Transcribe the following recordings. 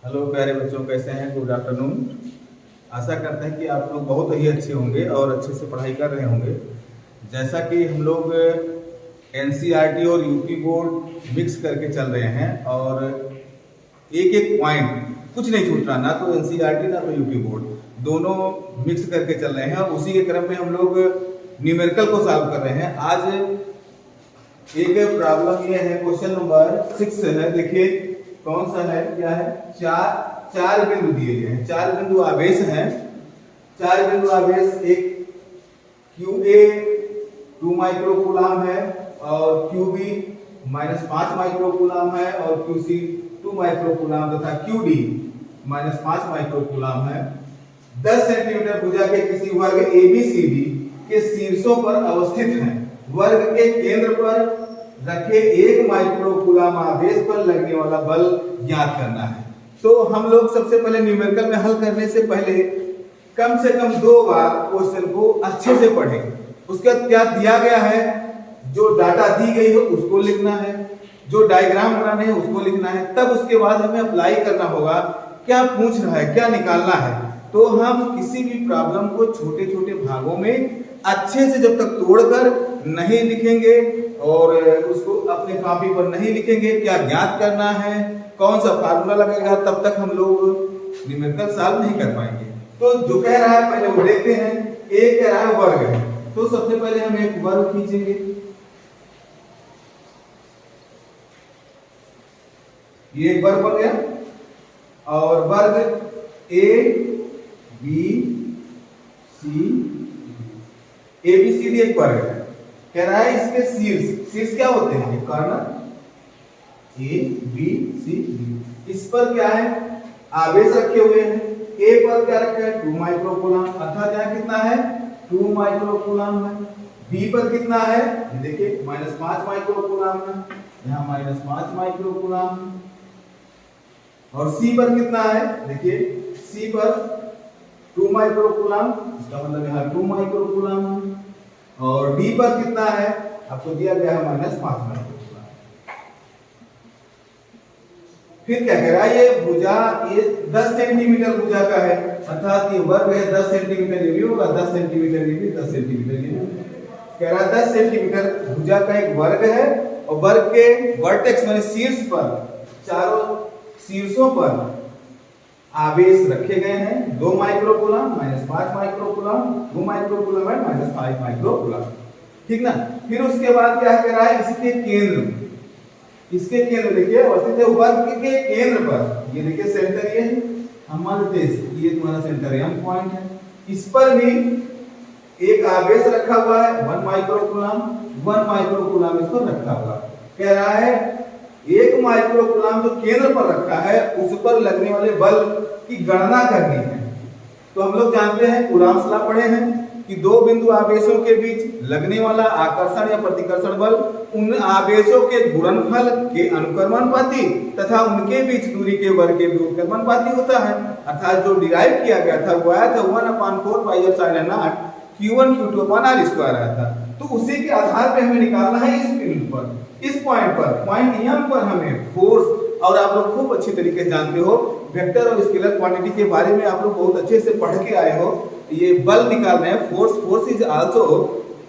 Hello प्यारे बच्चों, कैसे हैं? Good afternoon. आशा करते हैं कि आप लोग बहुत ही अच्छे होंगे और अच्छे से पढ़ाई कर रहे होंगे। जैसा कि हम लोग एनसीईआरटी और यूपी बोर्ड मिक्स करके चल रहे हैं और एक एक पॉइंट कुछ नहीं छूट रहा, ना तो एनसीईआरटी ना तो यूपी बोर्ड, दोनों मिक्स करके चल रहे हैं। और उसी के क्रम में हम लोग न्यूमेरिकल को सॉल्व कर रहे हैं। आज एक प्रॉब्लम ये है, क्वेश्चन नंबर 6 है। देखिए कौन सा है, क्या है? चार बिंदु दिए गए हैं, 4 बिंदु आवेश हैं। 4 बिंदु आवेश, एक QA 2 माइक्रोकूलम है और QB -5 माइक्रोकूलम है और QC 2 माइक्रोकूलम तथा QD -5 माइक्रोकूलम है। 10 सेंटीमीटर भुजा के किसी वर्ग ABCD के शीर्षों पर अवस्थित हैं। वर्ग के केंद्र पर रखे 1 माइक्रोकूलम आवेश पर लगने वाला बल ज्ञात करना है। तो हम लोग सबसे पहले न्यूमेरिकल में हल करने से पहले कम से कम 2 बार क्वेश्चन को अच्छे से पढ़ें। उसके बाद क्या दिया गया है, जो डाटा दी गई है उसको लिखना है, जो डायग्राम बनाने हैं उसको लिखना है। तब उसके बाद हमें अप्लाई करना होगा, क्या पूछ रहा है, क्या निकालना है। तो हम किसी भी प्रॉब्लम को छोटे छोटे भागों में अच्छे से जब तक तोड़कर नहीं लिखेंगे और उसको अपने कॉपी पर नहीं लिखेंगे, क्या ज्ञात करना है, कौन सा फार्मूला लगेगा, तब तक हम लोग न्यूमेरिकल सॉल्व नहीं कर पाएंगे। तो जो कह रहा है पहले वो देखते हैं। एक कह रहा है वर्ग है, तो सबसे पहले हम एक वर्ग खींचेंगे। ये एक वर्ग बन गया और वर्ग ABCD एक वर्ग है। कह रहा है इसके शीर्ष क्या होते हैं? Corner ABCD। इस पर क्या है, आवेश रखे हुए हैं। A पर क्या रखा है? 2 माइक्रोकूलम, अर्थात यहाँ कितना है? 2 माइक्रोकूलम है। B पर कितना है? देखिए -5 माइक्रोकूलम है, यहाँ -5 माइक्रोकूलम। और C पर कितना है? देखिए C पर 2 माइक्रोकूलम, इसका मतलब यहाँ 2 माइक्रोकूलम है। और D पर कितना है? आपको दिया गया है -5 माइक्रोकूलम। फिर क्या कह रहा है, ये भुजा ये 10 सेंटीमीटर भुजा का है, अर्थात ये वर्ग है 10 सेंटीमीटर, ये भी होगा 10 सेंटीमीटर, ये भी 10 सेंटीमीटर, ये कह रहा है 10 सेंटीमीटर भुजा का एक वर्ग है। और वर्ग के वर्टेक्स माने शीर्ष पर, चारों शीर्षों पर आवेश रखे गए हैं। 2 माइक्रोकूलम, -5 माइक्रोकूलम, 2 माइक्रोकूलम है, -5 माइक्रोकूलम, ठीक ना। फिर उसके बाद क्या कह रहा है, इसके केंद्र देखिए अवस्थित है वर्ग के केंद्र पर। ये देखिए सेंटर, ये हम मान लेते हैं ये तुम्हारा सेंटर M पॉइंट है। इस पर भी एक आवेश रखा हुआ है 1 माइक्रोकूलम, 1 माइक्रोकूलम इस पर रखा हुआ। कह रहा है 1 माइक्रोकूलम जो केंद्र पर रखा है उस पर लगने वाले बल की गणना करनी है। तो हम लोग जानते हैं, कूलॉम्स लॉ पढ़े हैं कि 2 बिंदु आवेशों के बीच लगने वाला आकर्षण या प्रतिकर्षण बल उन आवेशों के गुणनफल के अनुक्रमणपाती तथा उनके बीच दूरी के वर्ग के व्युत्क्रमणपाती होता है। अर्थात जो डिराइव किया गया था वो आया था 1/4 pi epsilon not Q1 Q2 r square आया था। तो उसी के आधार पे हमें निकालना है इस बिंदु पर, इस पॉइंट पर, पॉइंट M पर हमें फोर्स। और आप लोग खूब अच्छी तरीके से जानते हो, वेक्टर और स्केलर क्वांटिटी के बारे में आप लोग बहुत अच्छे से पढ़ के आए हो। ये बल निकाल रहे हैं, force is also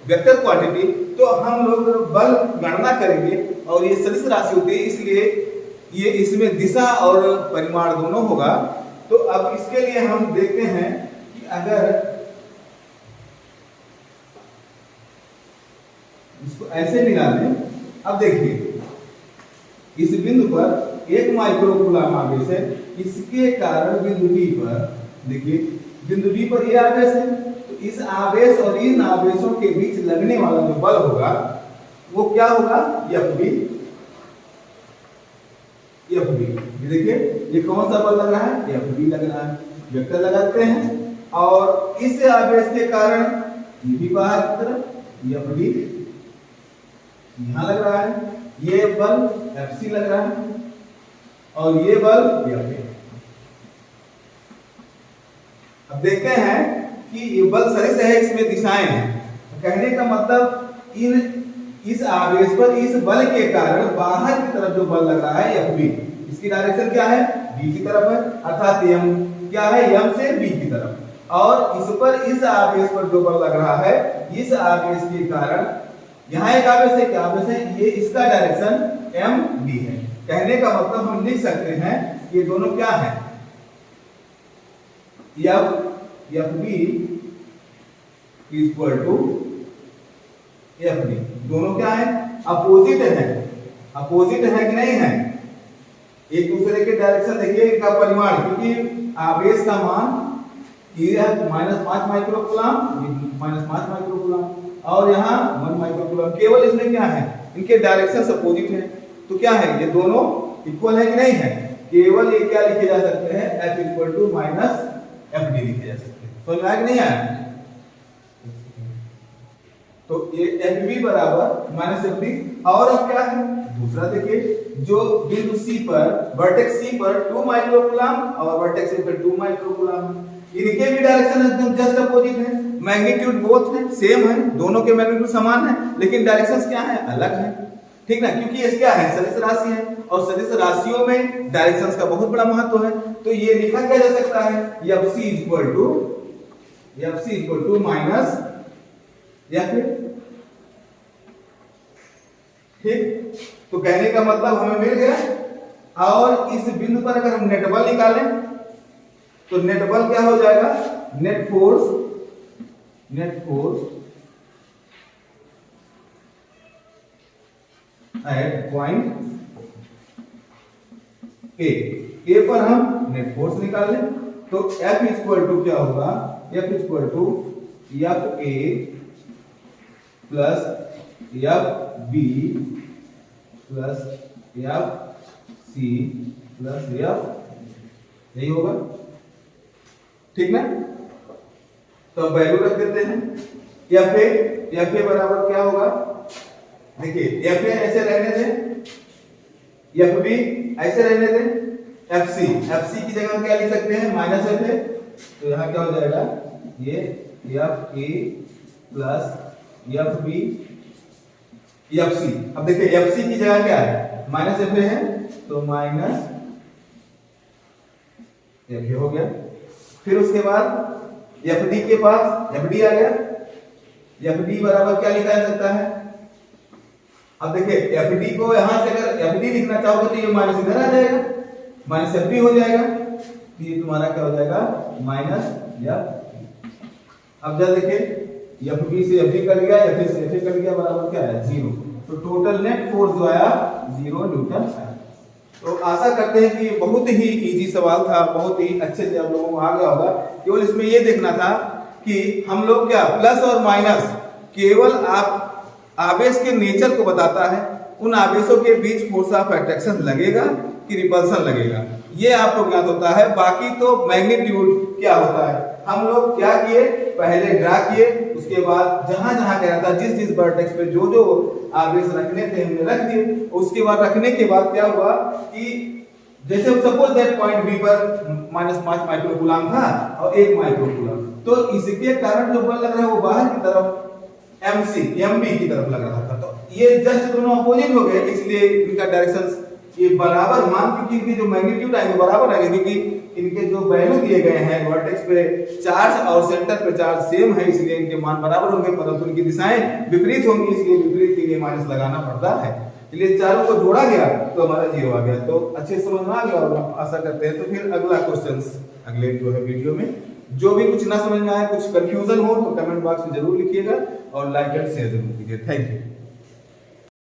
vector quantity. तो हम लोग बल गणना करेंगे और ये सदिश राशि होती है, इसलिए ये इसमें दिशा और परिमाण दोनों होगा। तो अब इसके लिए हम देखते हैं कि अगर इसको ऐसे निकालें। अब देखिए इस बिंदु पर 1 माइक्रोकूलम आवेश है, इसके कारण बिंदु D पर, देखिए बिंदु D पर ये आवेश है, तो इस आवेश और इन आवेशों के बीच लगने वाला जो बल होगा वो क्या होगा? FB। ये देखिए ये कौन सा बल लग रहा है? FB लग रहा है। वेक्टर लगाते हैं और इस आवेश के कारण ये भी बाहर की तरफ FD यहां लग रहा है, ये बल FC लग रहा है और ये बल FA। अब देखते हैं कि ये बल सदिश है, इसमें दिशाएं हैं। कहने का मतलब इस आवेश पर इस बल के कारण बाहर की तरफ जो बल लग रहा है FB, इसकी डायरेक्शन क्या है, बी की तरफ है, अर्थात m क्या है, m से b की तरफ। और इस पर इस आवेश पर जो बल लग रहा है, इस आवेश के कारण यहाँ एक आवेश है, क्या आवेश है, ये इसका डायरेक्शन mb है। कहने का मतलब हम लिख सकते हैं ये दोनों क्या है, fb इक्वल टू fd, दोनों क्या है, अपोजिट है, अपोजिट है कि नहीं है, एक दूसरे के डायरेक्शन देखिए इनका परिमाण, क्योंकि आवेश का मान ये है -5 माइक्रोकूलम, -5 माइक्रोकूलम, और यहाँ 1 माइक्रोकूलम, केवल इसमें क्या है, इनके डायरेक्शन अपोजिट है, तो क्या है, ये दोनों इक्वल है कि नहीं है, केवल ये क्या लिखे जा सकते हैं, F equal to minus FD लिखे जा सकते हैं। समझ में आया कि नहीं आया, तो ये FB बराबर माइनस FD। और अब क्या है, दूसरा देखिए, जो बिंदु C पर, वर्टेक्स C पर 2 माइक्रोकूलम और वर्टेक्स A पर 2 माइक्रोकूलम, इनके भी डायरेक्शन एकदम जस्ट अपोजिट है, मैग्नीट्यूड बोथ है, सेम है, दोनों के मैग्नीट्यूड समान है, लेकिन डायरेक्शंस क्या है, अलग है, ठीक ना, क्योंकि ये क्या है, सदिश राशि है, और सदिश राशियों में डायरेक्शंस का बहुत बड़ा महत्व है। तो ये लिखा क्या जा सकता है, FC equal to minus FA, ठीक। तो कहने का मतलब हमें मिल गया। और इस बिंदु पर अगर हम नेट बल निकालें तो नेट बल क्या हो जाएगा, net force at point A पर हम नेट फोर्स निकालें तो F इक्वल टू क्या होगा, F equal to FA plus FB plus FC plus F, यही होगा, ठीक ना। तो वैल्यू रख देते हैं, FA बराबर क्या होगा, देखिए FA ऐसे रहने दें, FB ऐसे रहने दें, FC की जगह क्या लिख सकते हैं, माइनस FA, तो यहाँ क्या हो जाएगा, ये FA प्लस FB FC। अब देखिए FC की जगह क्या है, माइनस FA है, तो माइनस FA हो गया। फिर उसके बाद FD के पास FD आ गया, FD बराबर क्या लिखा जा सकता है, अब देखिए FD को यहां से अगर FD लिखना चाहोगे तो ये माइनस इधर आ जाएगा, माइनस FB हो जाएगा, तो ये तुम्हारा क्या हो जाएगा, माइनस FB। अब जब देखिए FB से FD कट गया, FA से FA कट गया, बराबर क्या है, 0। तो टोटल नेट फोर्स जो आया 0 न्यूटन आया। तो आशा करते हैं कि बहुत ही इजी सवाल था, बहुत ही अच्छे से आप लोगों को आ गया होगा। केवल इसमें ये देखना था कि हम लोग क्या प्लस और माइनस केवल आप आवेश के नेचर को बताता है, उन आवेशों के बीच फोर्स ऑफ अट्रैक्शन लगेगा कि रिपल्सन लगेगा, ये आपको ज्ञात होता है। बाकी तो मैग्नीट्यूड क्या होता है, हम लोग क्या किए, पहले ड्रा किए, उसके बाद जहां जहां गया था, जिस वर्टेक्स पे जो आवेश रखने थे हमने रख दिए। उसके बाद रखने के बाद क्या हुआ कि जैसे सपोज दैट पॉइंट बी पर -5 माइक्रोकूलम था और 1 माइक्रोकूलम, तो इसके कारण जो बल लग रहा है वो बाहर की तरफ MB की तरफ लग रहा था। तो ये जस्ट दोनों अपोजिट हो गए, इसलिए इनका डायरेक्शन ये बराबर मान, क्योंकि इनके जो मैग्नीट्यूड आएंगे बराबर आएंगे, क्योंकि इनके जो वैल्यू दिए गए हैं वर्टेक्स पे चार्ज और सेंटर पे चार्ज सेम है, इसलिए इनके मान बराबर होंगे, परंतु इनकी दिशाएं विपरीत होंगी, इसलिए विपरीत के लिए माइनस लगाना पड़ता है। इसलिए चारों को जोड़ा गया तो हमारा 0 आ गया। तो अच्छे समझ में आ गया होगा, आशा करते हैं। तो फिर अगला क्वेश्चन अगले जो है वीडियो में, जो भी कुछ ना समझ में आए, कुछ कंफ्यूजन हो तो कमेंट बॉक्स में जरूर लिखिएगा और लाइक एंड शेयर जरूर कीजिए। Thank you.